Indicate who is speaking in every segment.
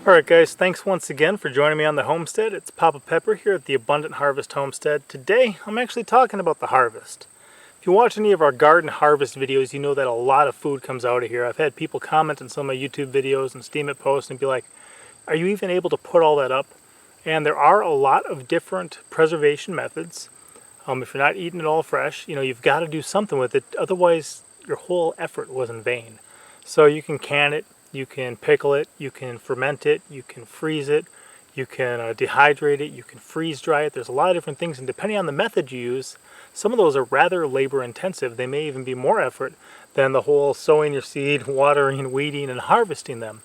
Speaker 1: Alright guys, thanks once again for joining me on the homestead. It's Papa Pepper here at the Abundant Harvest Homestead. Today, I'm actually talking about the harvest. If you watch any of our garden harvest videos, you know that a lot of food comes out of here. I've had people comment on some of my YouTube videos and Steam It posts and be like, are you even able to put all that up? And there are a lot of different preservation methods. If you're not eating it all fresh, you've got to do something with it. Otherwise, your whole effort was in vain. So you can can it, you can pickle it, you can ferment it, you can freeze it, you can dehydrate it, you can freeze dry it. There's a lot of different things, and depending on the method you use, some of those are rather labor intensive. They may even be more effort than the whole sowing your seed, watering, weeding, and harvesting them.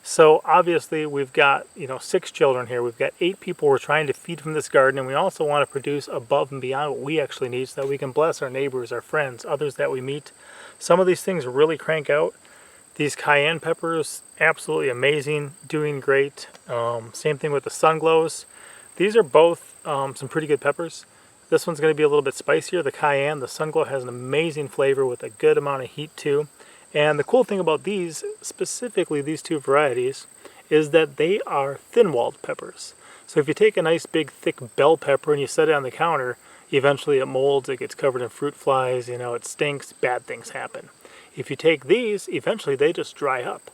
Speaker 1: So obviously we've got 6 children here. We've got 8 people we're trying to feed from this garden, and we also want to produce above and beyond what we actually need so that we can bless our neighbors, our friends, others that we meet. Some of these things really crank out. These cayenne peppers, absolutely amazing, doing great. Same thing with the sun glows. These are both some pretty good peppers. This one's going to be a little bit spicier. The cayenne, the sun glow has an amazing flavor with a good amount of heat too. And the cool thing about these, specifically these 2 varieties, is that they are thin-walled peppers. So if you take a nice big thick bell pepper and you set it on the counter, eventually it molds, it gets covered in fruit flies, it stinks, bad things happen. If you take these, eventually they just dry up.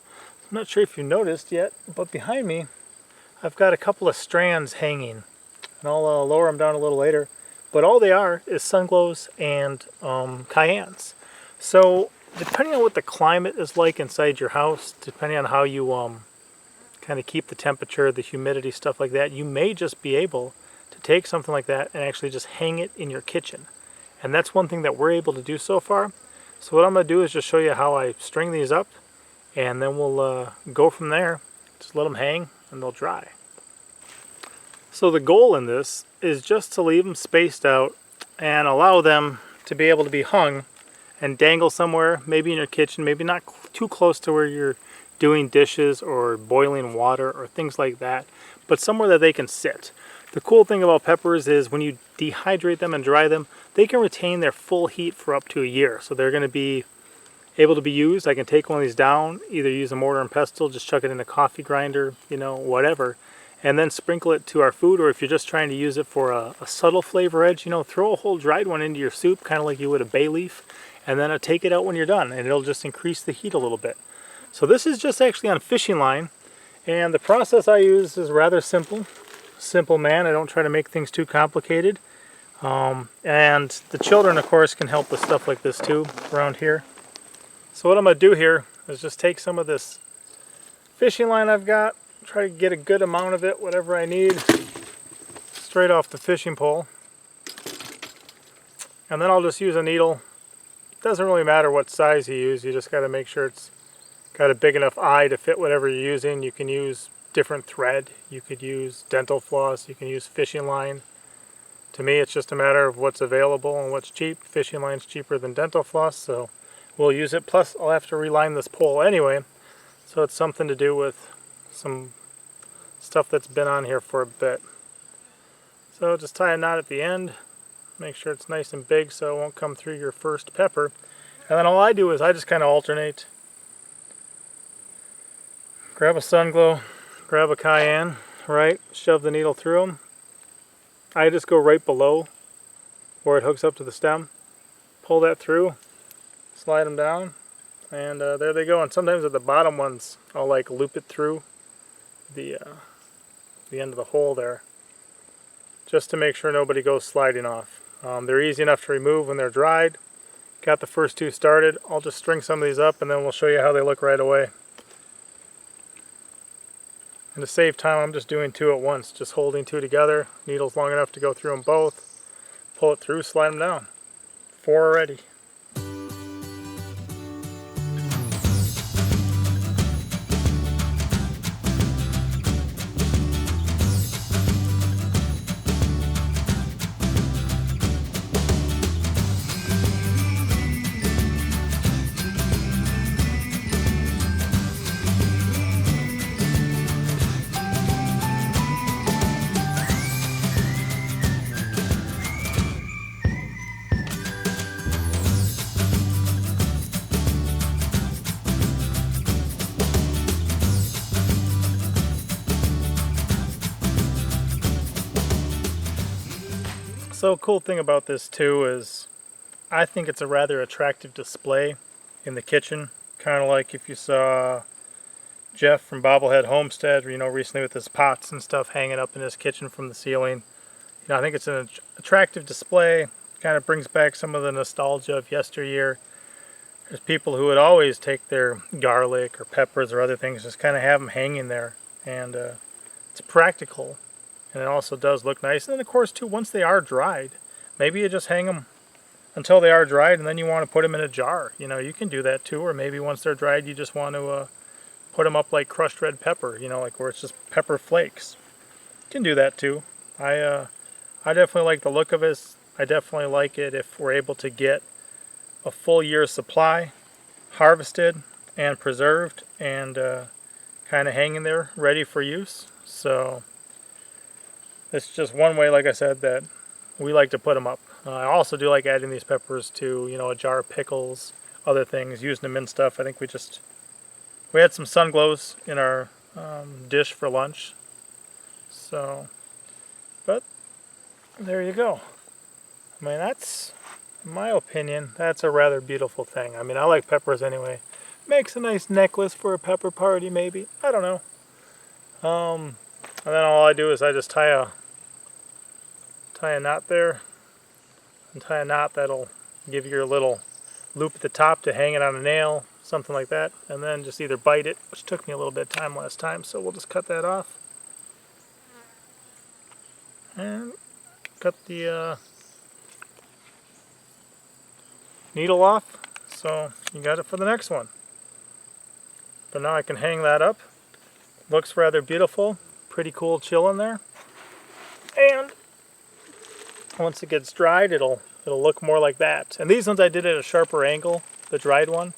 Speaker 1: I'm not sure if you noticed yet, but behind me I've got a couple of strands hanging, and I'll lower them down a little later. But all they are is sun glows and cayennes. So depending on what the climate is like inside your house, depending on how you kind of keep the temperature, the humidity, stuff like that, you may just be able to take something like that and actually just hang it in your kitchen. And that's one thing that we're able to do so far. So what I'm going to do is just show you how I string these up, and then we'll go from there. Just let them hang and they'll dry. So the goal in this is just to leave them spaced out and allow them to be able to be hung and dangle somewhere, maybe in your kitchen, maybe not too close to where you're doing dishes or boiling water or things like that, but somewhere that they can sit. The cool thing about peppers is when you dehydrate them and dry them, they can retain their full heat for up to a year. So they're going to be able to be used. I can take one of these down, either use a mortar and pestle, just chuck it in a coffee grinder, whatever, and then sprinkle it to our food. Or if you're just trying to use it for a subtle flavor edge, throw a whole dried one into your soup, kind of like you would a bay leaf, and then take it out when you're done, and it'll just increase the heat a little bit. So this is just actually on fishing line, and the process I use is rather simple. Simple man, I don't try to make things too complicated. And the children, of course, can help with stuff like this too around here. So what I'm going to do here is just take some of this fishing line I've got, try to get a good amount of it, whatever I need, straight off the fishing pole. And then I'll just use a needle. It doesn't really matter what size you use, you just got to make sure it's got a big enough eye to fit whatever you're using. You can use different thread, you could use dental floss, you can use fishing line. To me, it's just a matter of what's available and what's cheap. Fishing line's cheaper than dental floss, so we'll use it. Plus, I'll have to reline this pole anyway, so it's something to do with some stuff that's been on here for a bit. So just tie a knot at the end, make sure it's nice and big so it won't come through your first pepper. And then all I do is I just kind of alternate. Grab a sun glow, grab a cayenne, right, shove the needle through them. I just go right below where it hooks up to the stem, pull that through, slide them down, and there they go. And sometimes at the bottom ones, I'll loop it through the end of the hole there, just to make sure nobody goes sliding off. They're easy enough to remove when they're dried. Got the first 2 started. I'll just string some of these up and then we'll show you how they look right away. And to save time, I'm just doing 2 at once, just holding 2 together. Needle's long enough to go through them both. Pull it through, slide them down. 4 already. So cool thing about this too is I think it's a rather attractive display in the kitchen. Kind of like if you saw Jeff from Bobblehead Homestead, recently with his pots and stuff hanging up in his kitchen from the ceiling. I think it's an attractive display. Kind of brings back some of the nostalgia of yesteryear. There's people who would always take their garlic or peppers or other things, just kind of have them hanging there. And it's practical. And it also does look nice. And then of course too, once they are dried, maybe you just hang them until they are dried and then you want to put them in a jar. You can do that too. Or maybe once they're dried you just want to put them up like crushed red pepper, like where it's just pepper flakes. You can do that too. I definitely like the look of it. I definitely like it if we're able to get a full year's supply harvested and preserved and kind of hanging there ready for use. So it's just one way, like I said, that we like to put them up. I also do like adding these peppers to, a jar of pickles, other things, using them in stuff. I think we had some sun glows in our dish for lunch. So, but there you go. I mean, that's, in my opinion, that's a rather beautiful thing. I mean, I like peppers anyway. Makes a nice necklace for a pepper party, maybe. I don't know. And then all I do is I just tie a knot there, and tie a knot that'll give you your little loop at the top to hang it on a nail, something like that, and then just either bite it, which took me a little bit of time last time, so we'll just cut that off. And cut the needle off, so you got it for the next one. But now I can hang that up. Looks rather beautiful, pretty cool chill in there. And once it gets dried, it'll look more like that. And these ones I did at a sharper angle, the dried one,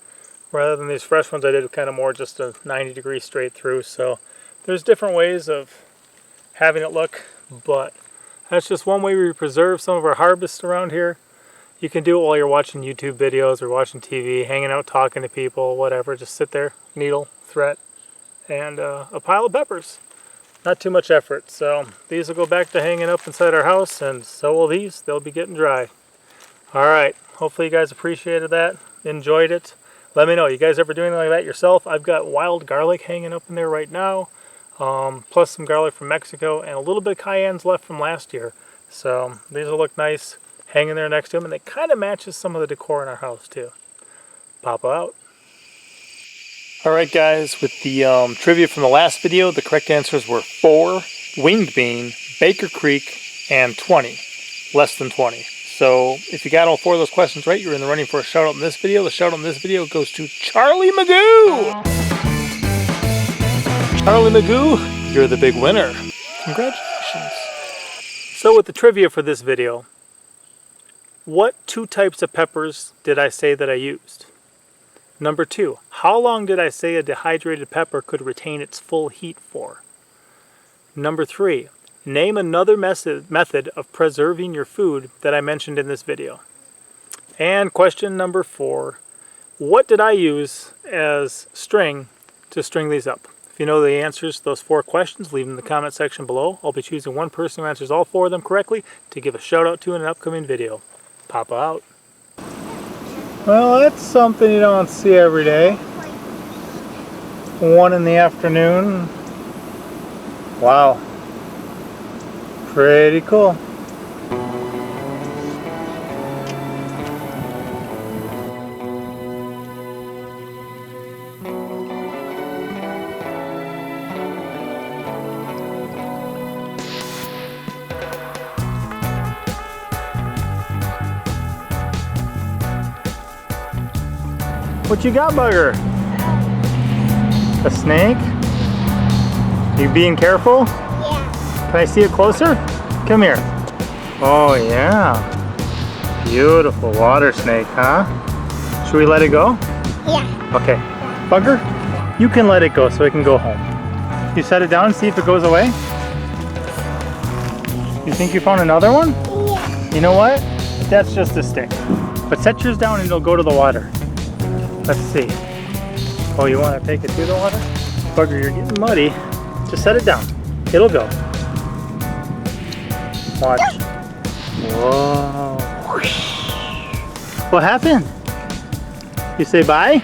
Speaker 1: rather than these fresh ones I did kind of more just a 90 degrees straight through. So there's different ways of having it look, but that's just one way we preserve some of our harvests around here. You can do it while you're watching YouTube videos or watching TV, hanging out, talking to people, whatever. Just sit there, needle, thread, and a pile of peppers. Not too much effort. So these will go back to hanging up inside our house, and so will these. They'll be getting dry. Alright, hopefully you guys appreciated that, enjoyed it. Let me know, you guys ever doing anything like that yourself? I've got wild garlic hanging up in there right now. Plus some garlic from Mexico and a little bit of cayennes left from last year. So these will look nice hanging there next to them, and it kind of matches some of the decor in our house too. Papa out. Alright guys, with the trivia from the last video, the correct answers were 4, winged bean, Baker Creek, and 20. Less than 20. So if you got all 4 of those questions right, you're in the running for a shout out in this video. The shout out in this video goes to Charlie Magoo! Charlie Magoo, you're the big winner. Congratulations. So with the trivia for this video, what 2 types of peppers did I say that I used? Number 2, how long did I say a dehydrated pepper could retain its full heat for? Number 3, name another method of preserving your food that I mentioned in this video. And question number 4, what did I use as string to string these up? If you know the answers to those 4 questions, leave them in the comment section below. I'll be choosing one person who answers all 4 of them correctly to give a shout out to in an upcoming video. Papa out. Well, that's something you don't see every day. 1 in the afternoon. Wow. Pretty cool. What you got, Bugger? A snake? You being careful?
Speaker 2: Yeah.
Speaker 1: Can I see it closer? Come here. Oh yeah. Beautiful water snake, huh? Should we let it go?
Speaker 2: Yeah.
Speaker 1: Okay. Bugger, you can let it go so it can go home. You set it down and see if it goes away? You think you found another one?
Speaker 2: Yeah.
Speaker 1: You know what? That's just a stick. But set yours down and it'll go to the water. Let's see. Oh, you want to take it to the water? Bugger, you're getting muddy. Just set it down. It'll go. Watch. Whoa. What happened? You say bye?